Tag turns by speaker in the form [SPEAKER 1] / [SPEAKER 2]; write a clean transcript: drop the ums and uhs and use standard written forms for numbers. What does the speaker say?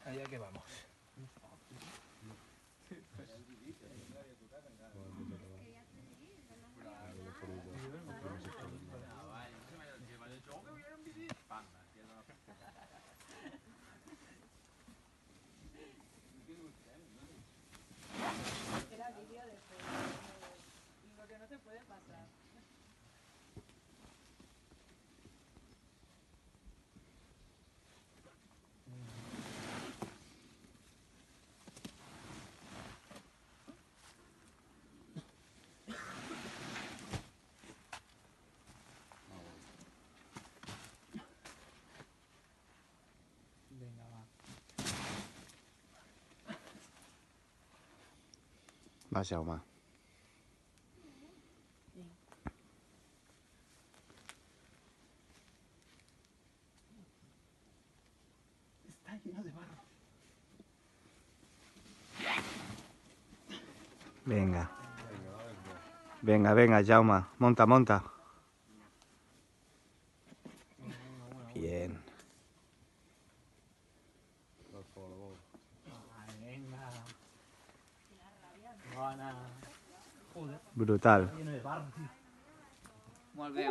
[SPEAKER 1] Allá que vamos.
[SPEAKER 2] Era vídeo de lo que no se puede pasar.
[SPEAKER 1] Venga, va.
[SPEAKER 3] Va, Jaume.
[SPEAKER 1] Está lleno de barro.
[SPEAKER 3] Venga. Venga, venga, Jaume. Monta, monta. Bien.
[SPEAKER 1] Ay, venga. Bona. Joder.
[SPEAKER 3] Brutal.
[SPEAKER 1] Lleno de barro, tío.
[SPEAKER 4] Molt bé,